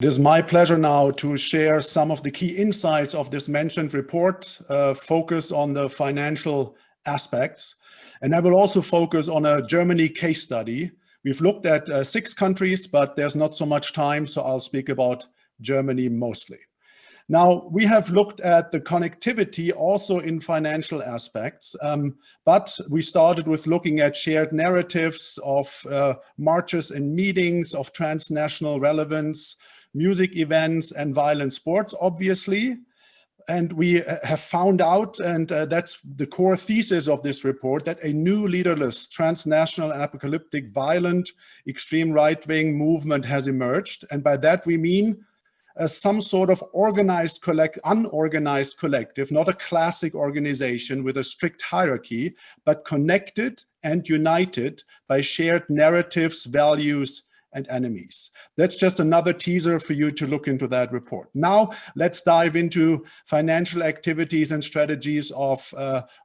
It is my pleasure now to share some of the key insights of this mentioned report, focused on the financial aspects. And I will also focus on a Germany case study. We've looked at 6 countries, but there's not so much time, so I'll speak about Germany mostly. Now, we have looked at the connectivity also in financial aspects, but we started with looking at shared narratives of marches and meetings of transnational relevance, music events, and violent sports, obviously. And we have found out, and that's the core thesis of this report, that a new leaderless, transnational, and apocalyptic, violent, extreme right-wing movement has emerged. And by that we mean some sort of unorganized collective, not a classic organization with a strict hierarchy, but connected and united by shared narratives, values, and enemies. That's just another teaser for you to look into that report. Now, let's dive into financial activities and strategies of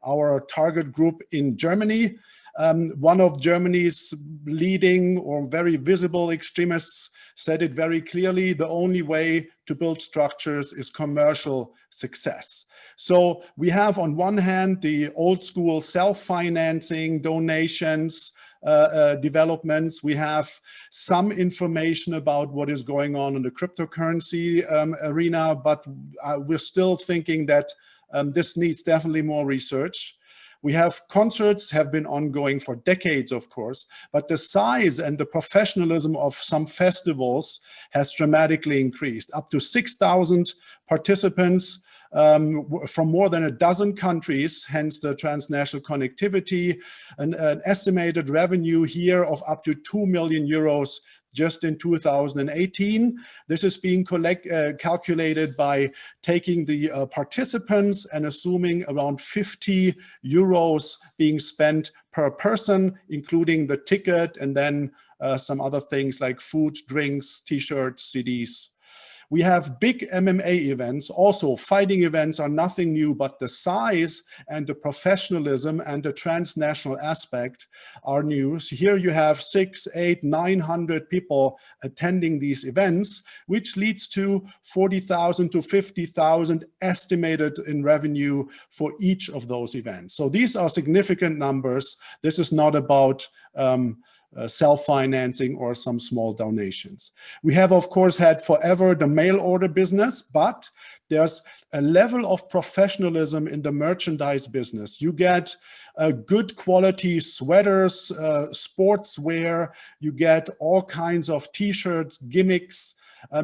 our target group in Germany. One of Germany's leading or very visible extremists said it very clearly: the only way to build structures is commercial success. So we have on one hand the old school self-financing donations, developments. We have some information about what is going on in the cryptocurrency arena, but we're still thinking that this needs definitely more research. We have concerts have been ongoing for decades, of course, but the size and the professionalism of some festivals has dramatically increased, up to 6,000 participants from more than a dozen countries, hence the transnational connectivity, an estimated revenue here of up to 2 million euros just in 2018. This is being calculated by taking the participants and assuming around 50 euros being spent per person, including the ticket and then some other things like food, drinks, t-shirts, CDs. We have big MMA events. Also, fighting events are nothing new, but the size and the professionalism and the transnational aspect are new. So here you have 600, 800, 900 people attending these events, which leads to 40,000 to 50,000 estimated in revenue for each of those events. So these are significant numbers. This is not about self-financing or some small donations. We have, of course, had forever the mail order business, but there's a level of professionalism in the merchandise business. You get good quality sweaters, sportswear, you get all kinds of t-shirts, gimmicks,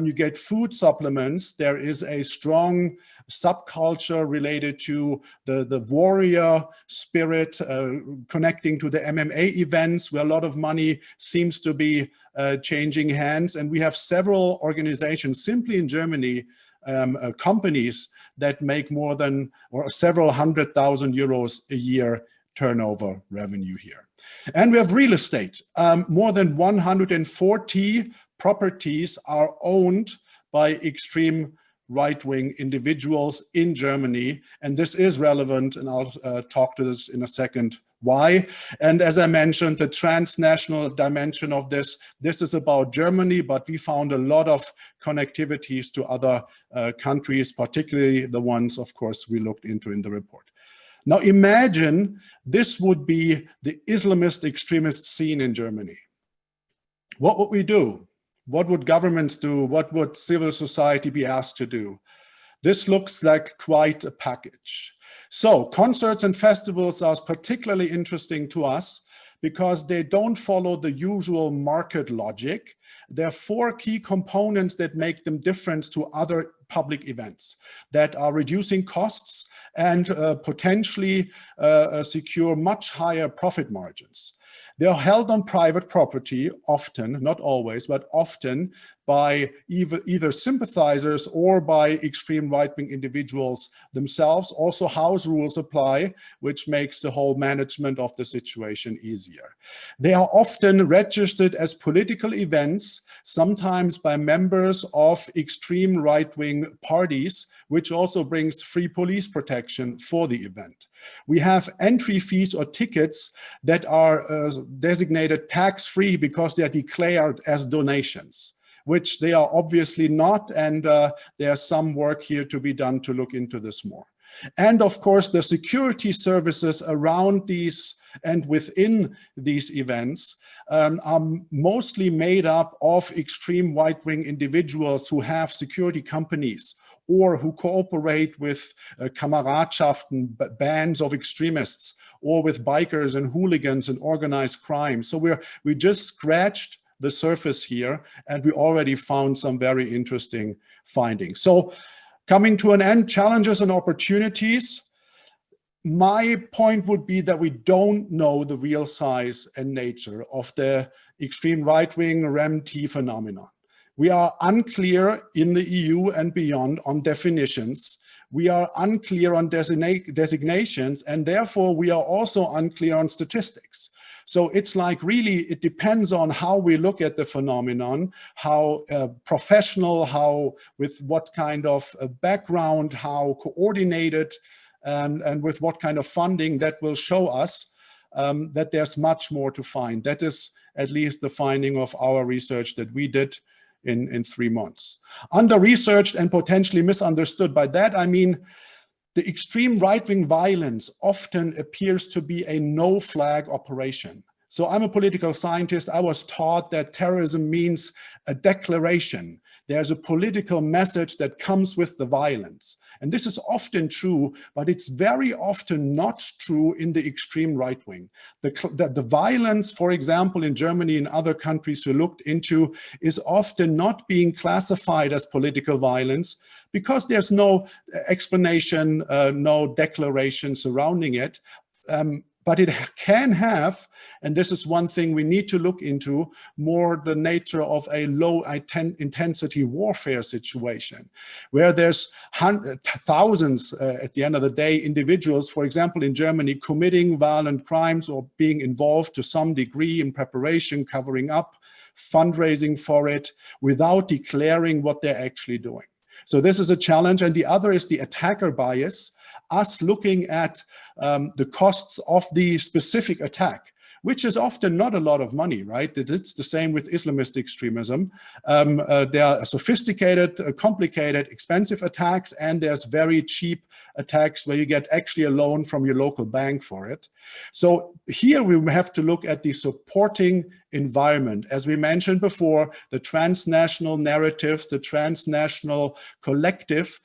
you get food supplements. There is a strong subculture related to the warrior spirit, connecting to the MMA events, where a lot of money seems to be changing hands. And we have several organizations simply in Germany, companies that make more than or several 100,000 euros a year turnover revenue here. And we have real estate. More than 140 properties are owned by extreme right-wing individuals in Germany. And this is relevant, and I'll talk to this in a second why. And as I mentioned, the transnational dimension of this is about Germany, but we found a lot of connectivities to other countries, particularly the ones, of course, we looked into in the report. Now imagine this would be the Islamist extremist scene in Germany. What would we do? What would governments do? What would civil society be asked to do? This looks like quite a package. So concerts and festivals are particularly interesting to us because they don't follow the usual market logic. There are 4 key components that make them different to other public events that are reducing costs and potentially secure much higher profit margins. They are held on private property, often, not always, but often by either sympathizers or by extreme right-wing individuals themselves. Also, house rules apply, which makes the whole management of the situation easier. They are often registered as political events, sometimes by members of extreme right-wing parties, which also brings free police protection for the event. We have entry fees or tickets that are designated tax-free because they are declared as donations, which they are obviously not, and there's some work here to be done to look into this more. And of course, the security services around these and within these events are mostly made up of extreme right-wing individuals who have security companies or who cooperate with Kameradschaften, bands of extremists, or with bikers and hooligans and organized crime. So we just scratched the surface here, and we already found some very interesting findings. So coming to an end, challenges and opportunities. My point would be that we don't know the real size and nature of the extreme right-wing RUSI phenomenon. We are unclear in the EU and beyond on definitions. We are unclear on designations, and therefore we are also unclear on statistics. So it's like really, it depends on how we look at the phenomenon, how professional, how with what kind of background, how coordinated, and with what kind of funding that will show us that there's much more to find. That is at least the finding of our research that we did in 3 months. Under-researched and potentially misunderstood. By that, I mean, the extreme right-wing violence often appears to be a no-flag operation. So I'm a political scientist. I was taught that terrorism means a declaration. There's a political message that comes with the violence. And this is often true, but it's very often not true in the extreme right wing. The violence, for example, in Germany and other countries we looked into, is often not being classified as political violence because there's no explanation, no declaration surrounding it. But it can have, and this is one thing we need to look into, more the nature of a low intensity warfare situation, where there's thousands, at the end of the day, individuals, for example, in Germany, committing violent crimes or being involved to some degree in preparation, covering up, fundraising for it, without declaring what they're actually doing. So this is a challenge. And the other is the attacker bias, us looking at the costs of the specific attack, which is often not a lot of money, right? It's the same with Islamist extremism. There are sophisticated, complicated, expensive attacks, and there's very cheap attacks where you get actually a loan from your local bank for it. So here we have to look at the supporting environment. As we mentioned before, the transnational narratives, the transnational collective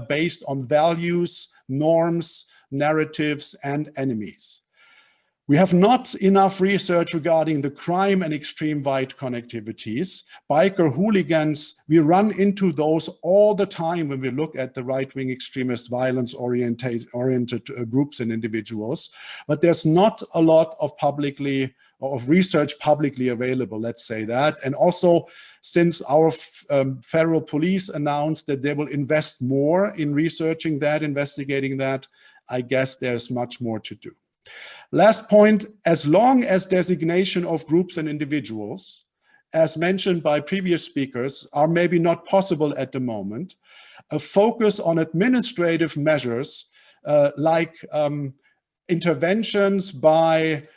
based on values, norms, narratives, and enemies. We have not enough research regarding the crime and extreme right connectivities. Biker hooligans, we run into those all the time when we look at the right-wing extremist violence-oriented groups and individuals, but there's not a lot of research publicly available, let's say that. And also, since our federal police announced that they will invest more in researching that, investigating that, I guess there's much more to do. Last point, as long as designation of groups and individuals, as mentioned by previous speakers, are maybe not possible at the moment, a focus on administrative measures like interventions by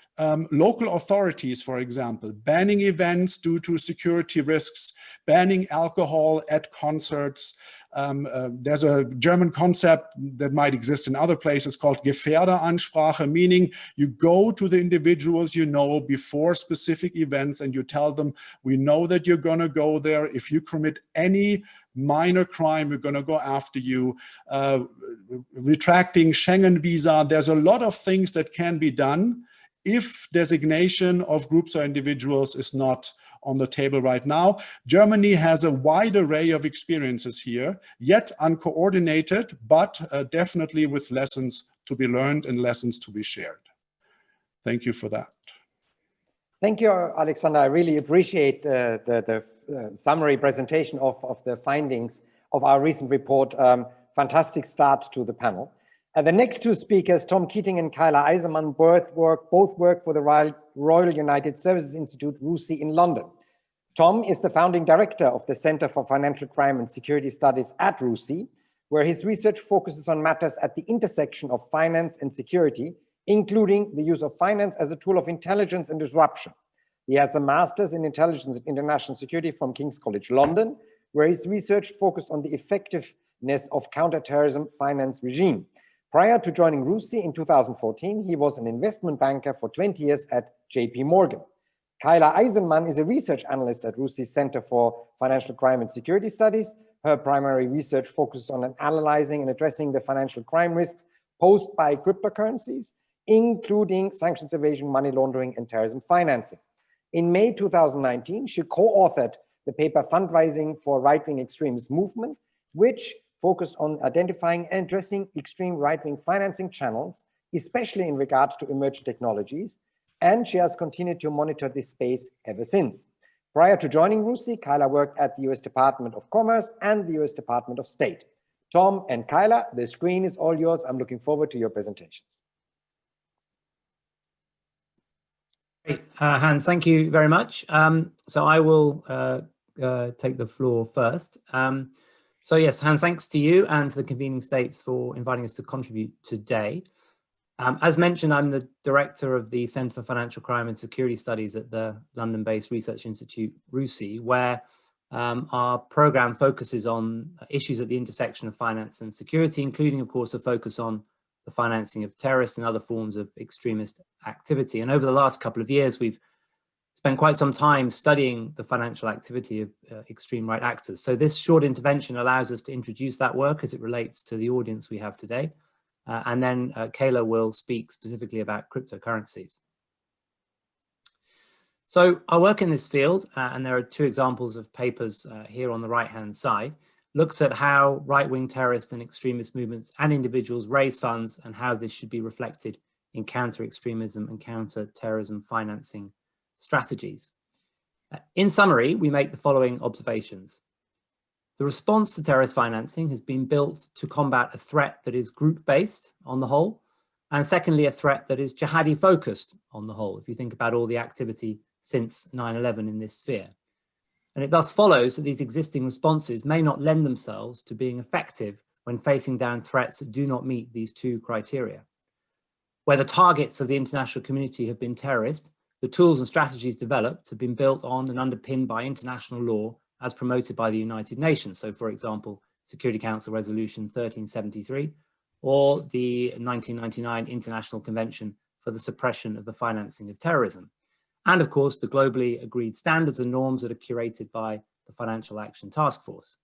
local authorities, for example, banning events due to security risks, banning alcohol at concerts. There's a German concept that might exist in other places called Gefährderansprache, meaning you go to the individuals you know before specific events and you tell them, we know that you're going to go there. If you commit any minor crime, we're going to go after you. Retracting Schengen visa, there's a lot of things that can be done if designation of groups or individuals is not on the table right now. Germany has a wide array of experiences here, yet uncoordinated, but definitely with lessons to be learned and lessons to be shared. Thank you for that. Thank you, Alexander. I really appreciate the summary presentation of the findings of our recent report. Fantastic start to the panel. The next two speakers, Tom Keatinge and Kayla Izenman, both work for the Royal United Services Institute, RUSI, in London. Tom is the founding director of the Center for Financial Crime and Security Studies at RUSI, where his research focuses on matters at the intersection of finance and security, including the use of finance as a tool of intelligence and disruption. He has a master's in intelligence and international security from King's College London, where his research focused on the effectiveness of counterterrorism finance regime. Prior to joining RUSI in 2014, he was an investment banker for 20 years at JP Morgan. Kayla Izenman is a research analyst at RUSI's Center for Financial Crime and Security Studies. Her primary research focuses on analyzing and addressing the financial crime risks posed by cryptocurrencies, including sanctions evasion, money laundering, and terrorism financing. In May 2019, she co-authored the paper Fundraising for Right-Wing Extremist Movement, which focused on identifying and addressing extreme right-wing financing channels, especially in regard to emerging technologies, and she has continued to monitor this space ever since. Prior to joining RUSI, Kayla worked at the US Department of Commerce and the US Department of State. Tom and Kayla, the screen is all yours. I'm looking forward to your presentations. Great. Hans, thank you very much. So I will take the floor first. So yes, Hans, thanks to you and to the convening states for inviting us to contribute today. As mentioned, I'm the director of the Centre for Financial Crime and Security Studies at the London-based research institute RUSI, where our programme focuses on issues at the intersection of finance and security, including, of course, a focus on the financing of terrorists and other forms of extremist activity. And over the last couple of years, we've spent quite some time studying the financial activity of extreme right actors. So this short intervention allows us to introduce that work as it relates to the audience we have today. And then Kayla will speak specifically about cryptocurrencies. So I work in this field, and there are two examples of papers here on the right-hand side, looks at how right-wing terrorist and extremist movements and individuals raise funds and how this should be reflected in counter-extremism and counter-terrorism financing strategies. In summary, we make the following observations. The response to terrorist financing has been built to combat a threat that is group-based on the whole, and secondly, a threat that is jihadi-focused on the whole, if you think about all the activity since 9/11 in this sphere. And it thus follows that these existing responses may not lend themselves to being effective when facing down threats that do not meet these two criteria. Where the targets of the international community have been terrorist, the tools and strategies developed have been built on and underpinned by international law as promoted by the United Nations. So, for example, Security Council Resolution 1373 or the 1999 International Convention for the Suppression of the Financing of Terrorism. And of course, the globally agreed standards and norms that are curated by the Financial Action Task Force.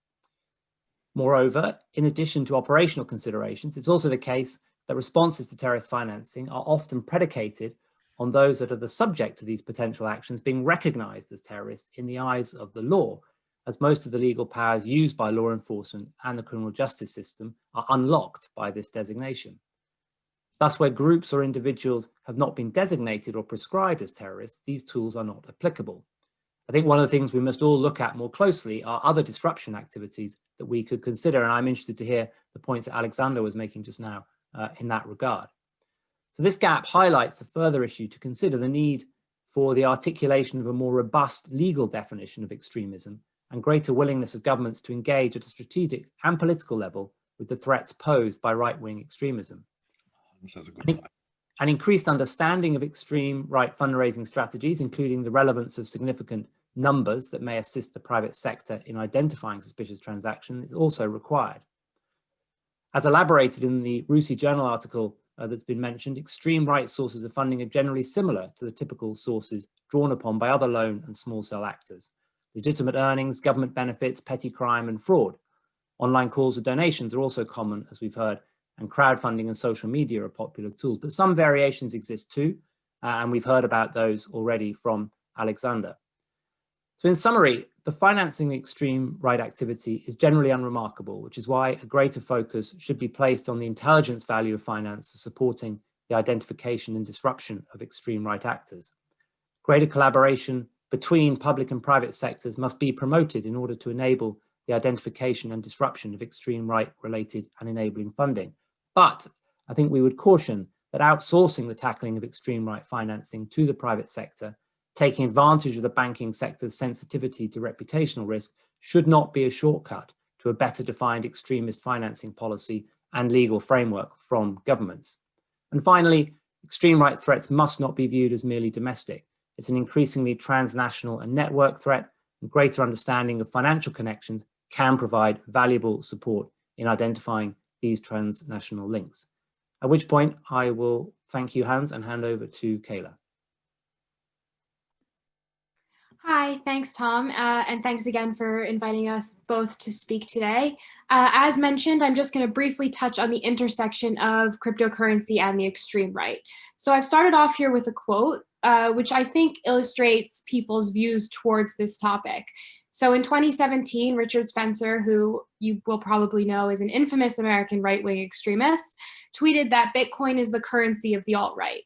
Moreover, in addition to operational considerations, it's also the case that responses to terrorist financing are often predicated on those that are the subject of these potential actions being recognized as terrorists in the eyes of the law, as most of the legal powers used by law enforcement and the criminal justice system are unlocked by this designation. Thus, where groups or individuals have not been designated or prescribed as terrorists, these tools are not applicable. I think one of the things we must all look at more closely are other disruption activities that we could consider, and I'm interested to hear the points that Alexander was making just now in that regard. So this gap highlights a further issue to consider: the need for the articulation of a more robust legal definition of extremism and greater willingness of governments to engage at a strategic and political level with the threats posed by right-wing extremism. An increased understanding of extreme right fundraising strategies, including the relevance of significant numbers that may assist the private sector in identifying suspicious transactions, is also required. As elaborated in the RUSI Journal article that's been mentioned, extreme right sources of funding are generally similar to the typical sources drawn upon by other lone and small cell actors: legitimate earnings, government benefits, petty crime, and fraud. Online calls or donations are also common, as we've heard, and crowdfunding and social media are popular tools, but some variations exist too, and we've heard about those already from Alexander. So in summary, the financing of extreme right activity is generally unremarkable, which is why a greater focus should be placed on the intelligence value of finance for supporting the identification and disruption of extreme right actors. Greater collaboration between public and private sectors must be promoted in order to enable the identification and disruption of extreme right related and enabling funding. But I think we would caution that outsourcing the tackling of extreme right financing to the private sector, taking advantage of the banking sector's sensitivity to reputational risk, should not be a shortcut to a better defined extremist financing policy and legal framework from governments. And finally, extreme right threats must not be viewed as merely domestic. It's an increasingly transnational and network threat, and greater understanding of financial connections can provide valuable support in identifying these transnational links. At which point I will thank you, Hans, and hand over to Kayla. Hi, thanks, Tom, and thanks again for inviting us both to speak today. As mentioned, I'm just going to briefly touch on the intersection of cryptocurrency and the extreme right. So I've started off here with a quote, which I think illustrates people's views towards this topic. So in 2017, Richard Spencer, who you will probably know is an infamous American right-wing extremist, tweeted that Bitcoin is the currency of the alt-right.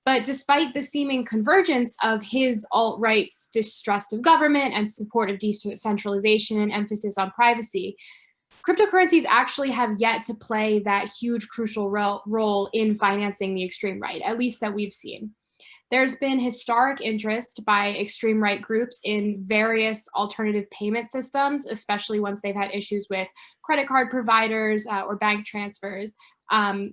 But despite the seeming convergence of his alt-right's distrust of government and support of decentralization and emphasis on privacy, cryptocurrencies actually have yet to play that huge crucial role in financing the extreme right, at least that we've seen. There's been historic interest by extreme right groups in various alternative payment systems, especially once they've had issues with credit card providers or bank transfers.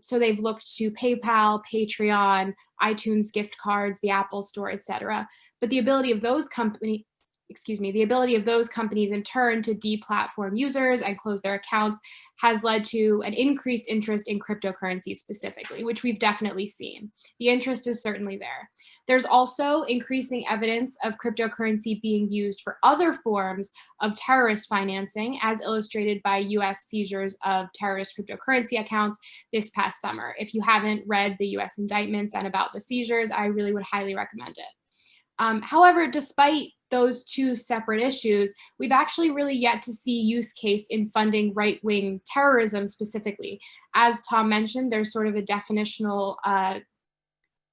So they've looked to PayPal, Patreon, iTunes gift cards, the Apple Store, etc. But the ability of those companies in turn to deplatform users and close their accounts has led to an increased interest in cryptocurrencies specifically, which we've definitely seen. The interest is certainly there. There's also increasing evidence of cryptocurrency being used for other forms of terrorist financing, as illustrated by US seizures of terrorist cryptocurrency accounts this past summer. If you haven't read the US indictments and about the seizures, I really would highly recommend it. However, despite those two separate issues, we've actually really yet to see use case in funding right-wing terrorism specifically. As Tom mentioned, there's sort of a definitional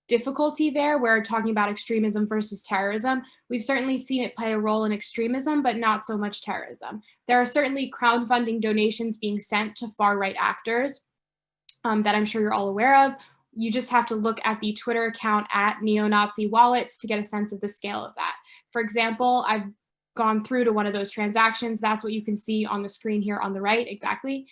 difficulty there. We're talking about extremism versus terrorism. We've certainly seen it play a role in extremism, but not so much terrorism. There are certainly crowdfunding donations being sent to far-right actors that I'm sure you're all aware of. You just have to look at the Twitter account at neo-Nazi wallets to get a sense of the scale of that. For example, I've gone through to one of those transactions. That's what you can see on the screen here on the right, exactly.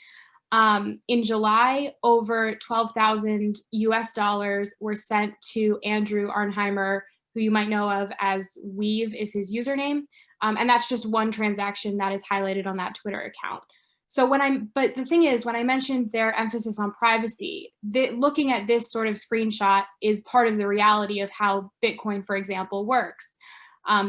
In July, over 12,000 US dollars were sent to Andrew Arnheimer, who you might know of as Weave is his username. And that's just one transaction that is highlighted on that Twitter account. So but the thing is, when I mentioned their emphasis on privacy, looking at this sort of screenshot is part of the reality of how Bitcoin, for example, works.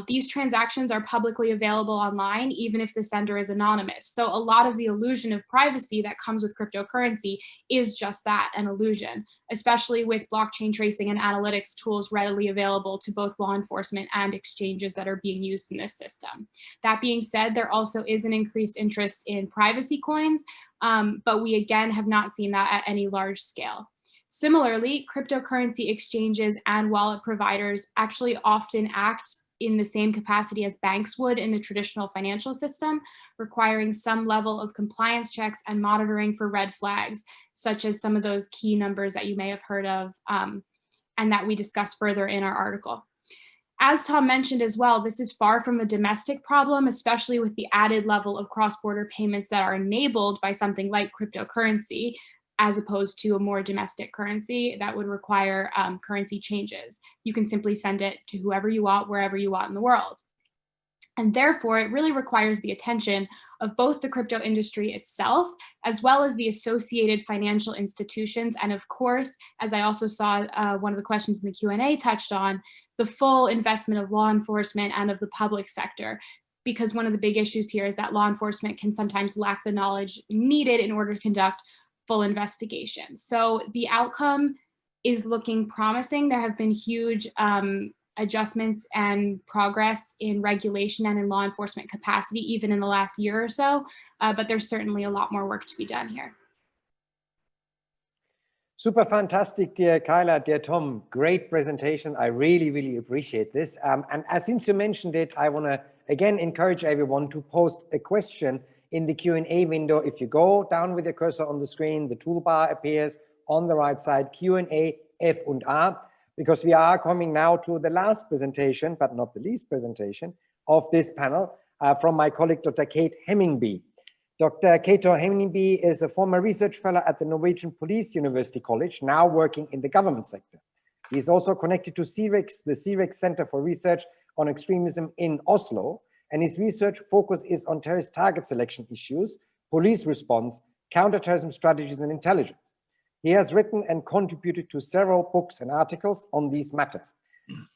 These transactions are publicly available online, even if the sender is anonymous. So a lot of the illusion of privacy that comes with cryptocurrency is just that, an illusion, especially with blockchain tracing and analytics tools readily available to both law enforcement and exchanges that are being used in this system. That being said, there also is an increased interest in privacy coins, but we again have not seen that at any large scale. Similarly, cryptocurrency exchanges and wallet providers actually often act in the same capacity as banks would in the traditional financial system, requiring some level of compliance checks and monitoring for red flags, such as some of those key numbers that you may have heard of and that we discuss further in our article. As Tom mentioned as well, this is far from a domestic problem, especially with the added level of cross-border payments that are enabled by something like cryptocurrency, as opposed to a more domestic currency that would require currency changes. You can simply send it to whoever you want, wherever you want in the world. And therefore, it really requires the attention of both the crypto industry itself, as well as the associated financial institutions. And of course, as I also saw one of the questions in the Q&A touched on, the full investment of law enforcement and of the public sector. Because one of the big issues here is that law enforcement can sometimes lack the knowledge needed in order to conduct full investigations. So the outcome is looking promising. There have been huge adjustments and progress in regulation and in law enforcement capacity, even in the last year or so, but there's certainly a lot more work to be done here. Super fantastic, dear Kayla, dear Tom, great presentation. I really, really appreciate this. And since you mentioned it, I wanna again encourage everyone to post a question in the Q&A window. If you go down with your cursor on the screen, the toolbar appears on the right side, Q&A, F and A, because we are coming now to the last presentation, but not the least presentation of this panel from my colleague, Dr. Kate Hemmingby. Dr. Kate Hemmingby is a former research fellow at the Norwegian Police University College, now working in the government sector. He is also connected to CREX, the CREX Center for Research on Extremism in Oslo, and his research focus is on terrorist target selection issues, police response, counterterrorism strategies, and intelligence. He has written and contributed to several books and articles on these matters.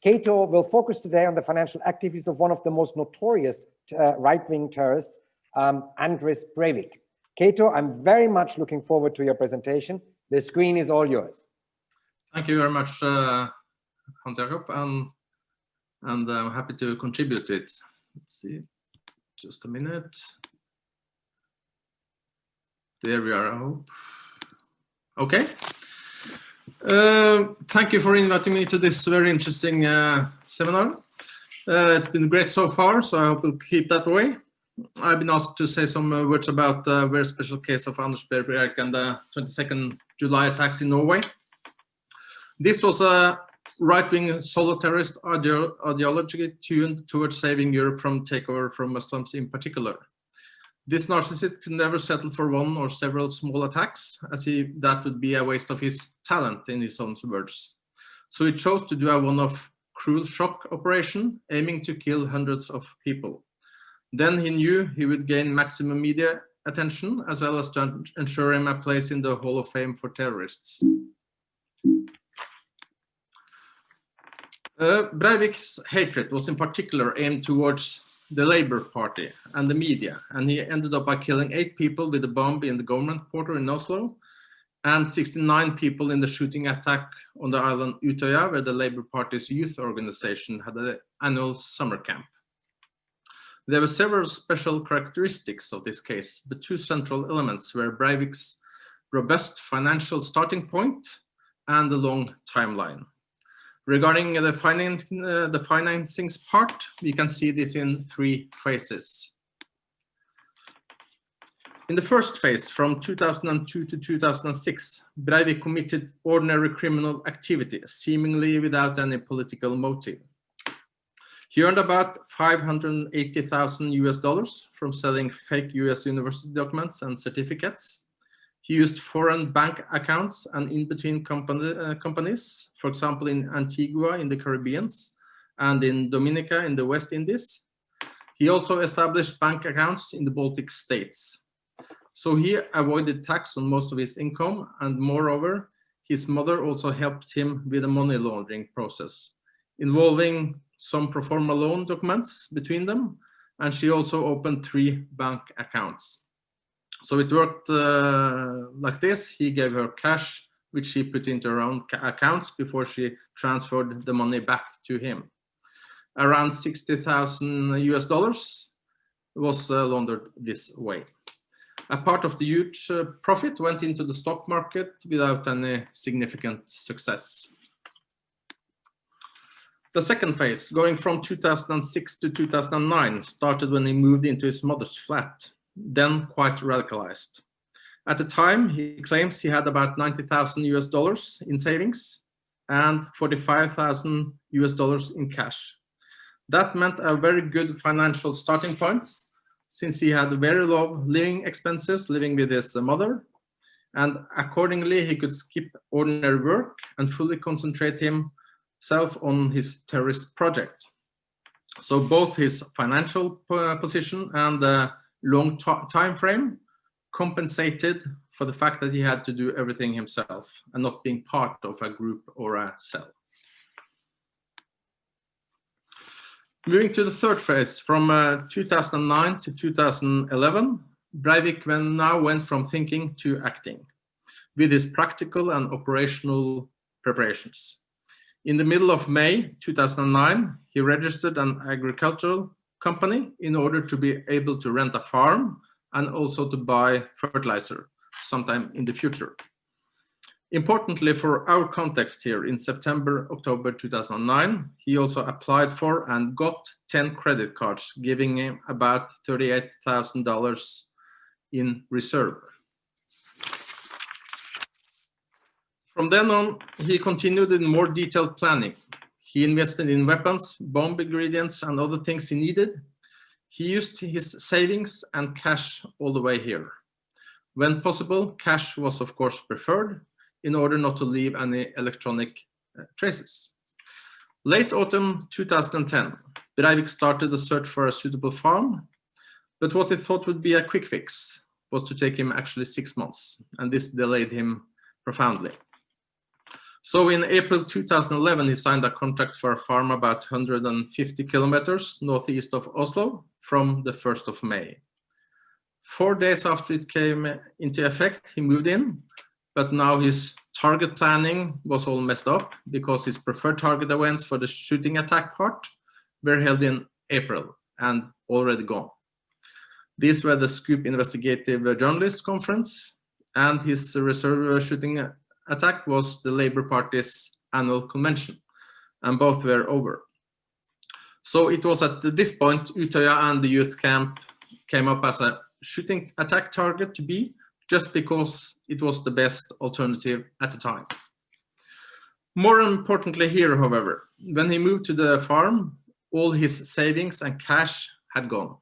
Cato will focus today on the financial activities of one of the most notorious right-wing terrorists, Anders Breivik. Cato, I'm very much looking forward to your presentation. The screen is all yours. Thank you very much, Hans Jakob, and I'm happy to contribute to it. Let's see, just a minute. There we are, I hope. Okay. Thank you for inviting me to this very interesting seminar. It's been great so far, so I hope we'll keep that way. I've been asked to say some words about the very special case of Anders Breivik and the 22nd July attacks in Norway. This was a right-wing solo terrorist ideology tuned towards saving Europe from takeover from Muslims in particular. This narcissist could never settle for one or several small attacks, as that would be a waste of his talent, in his own words. So he chose to do a one-off cruel shock operation, aiming to kill hundreds of people. Then he knew he would gain maximum media attention, as well as to ensure him a place in the Hall of Fame for terrorists. Breivik's hatred was in particular aimed towards the Labour Party and the media, and he ended up by killing 8 people with a bomb in the government quarter in Oslo, and 69 people in the shooting attack on the island Utøya, where the Labour Party's youth organization had an annual summer camp. There were several special characteristics of this case, but 2 central elements were Breivik's robust financial starting point and the long timeline. Regarding the financing part, we can see this in 3 phases. In the first phase, from 2002 to 2006, Breivik committed ordinary criminal activity, seemingly without any political motive. He earned about $580,000 from selling fake US university documents and certificates. He used foreign bank accounts and in-between companies, for example, in Antigua in the Caribbean and in Dominica in the West Indies. He also established bank accounts in the Baltic states. So he avoided tax on most of his income, and moreover, his mother also helped him with the money laundering process, involving some pro forma loan documents between them, and she also opened 3 bank accounts. So it worked like this. He gave her cash, which she put into her own accounts before she transferred the money back to him. Around $60,000 was laundered this way. A part of the huge profit went into the stock market without any significant success. The second phase, going from 2006 to 2009, started when he moved into his mother's flat, then quite radicalized. At the time, he claims he had about $90,000 in savings and $45,000 in cash. That meant a very good financial starting point, since he had very low living expenses living with his mother, and accordingly he could skip ordinary work and fully concentrate himself on his terrorist project. So both his financial position and the long time frame compensated for the fact that he had to do everything himself and not being part of a group or a cell. Moving to the third phase, from 2009 to 2011, Breivik now went from thinking to acting with his practical and operational preparations. In the middle of May 2009, he registered an agricultural company in order to be able to rent a farm and also to buy fertilizer sometime in the future. Importantly for our context here, in September-October 2009, he also applied for and got 10 credit cards, giving him about $38,000 in reserve. From then on, he continued in more detailed planning. He invested in weapons, bomb ingredients, and other things he needed. He used his savings and cash all the way here. When possible, cash was of course preferred, in order not to leave any electronic traces. Late autumn 2010, Breivik started the search for a suitable farm, but what he thought would be a quick fix was to take him actually 6 months, and this delayed him profoundly. So in April 2011, he signed a contract for a farm about 150 kilometers northeast of Oslo from the 1st of May. 4 days after it came into effect, he moved in, but now his target planning was all messed up because his preferred target events for the shooting attack part were held in April and already gone. These were the Scoop Investigative Journalist Conference, and his reserve shooting attack was the Labour Party's annual convention, and both were over. So it was at this point Utøya and the youth camp came up as a shooting attack target to be, just because it was the best alternative at the time. More importantly here, however, when he moved to the farm, all his savings and cash had gone.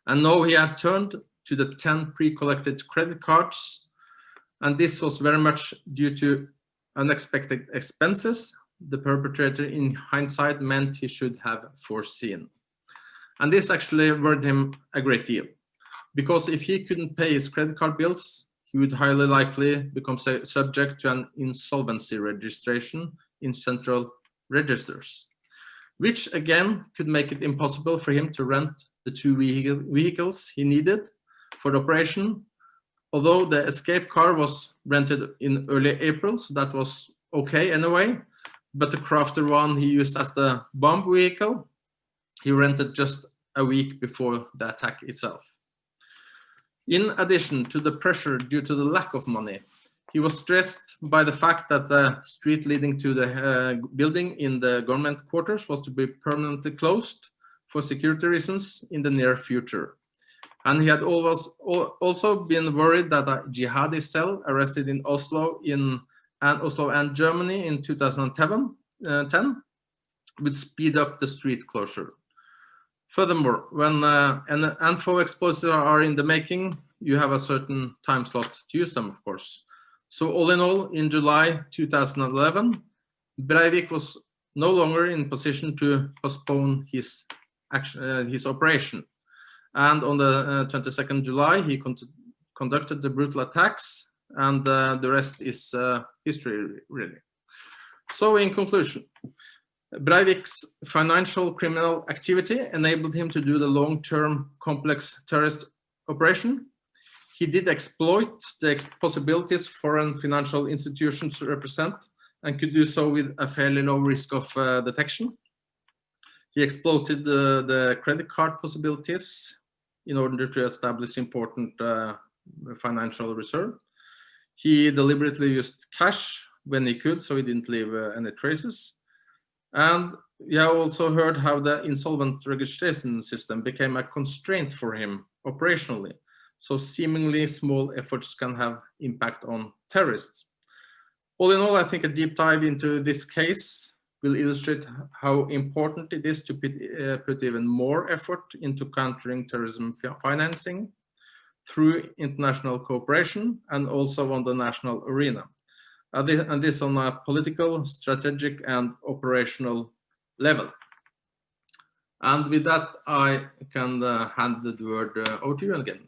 And now he had turned to the 10 pre-collected credit cards, and this was very much due to unexpected expenses the perpetrator in hindsight meant he should have foreseen. And this actually worried him a great deal, because if he couldn't pay his credit card bills, he would highly likely become subject to an insolvency registration in central registers, which again could make it impossible for him to rent the 2 vehicles he needed for the operation. Although the escape car was rented in early April, so that was okay anyway, but the Crafter one he used as the bomb vehicle, he rented just a week before the attack itself. In addition to the pressure due to the lack of money, he was stressed by the fact that the street leading to the building in the government quarters was to be permanently closed for security reasons in the near future. And he had also been worried that a jihadi cell arrested in Oslo and Germany in 2010 would speed up the street closure. Furthermore, when info explosives are in the making, you have a certain time slot to use them, of course. So all in all, in July 2011, Breivik was no longer in position to postpone his operation. And on the 22nd July, he conducted the brutal attacks, and the rest is history, really. So in conclusion, Breivik's financial criminal activity enabled him to do the long-term complex terrorist operation. He did exploit the possibilities foreign financial institutions represent and could do so with a fairly low risk of detection. He exploited the credit card possibilities in order to establish important financial reserve. He deliberately used cash when he could, so he didn't leave any traces. And we have also heard how the insolvent registration system became a constraint for him operationally. So seemingly small efforts can have impact on terrorists. All in all, I think a deep dive into this case will illustrate how important it is to put even more effort into countering terrorism financing through international cooperation and also on the national arena. And this on a political, strategic, and operational level. And with that, I can hand the word over to you again.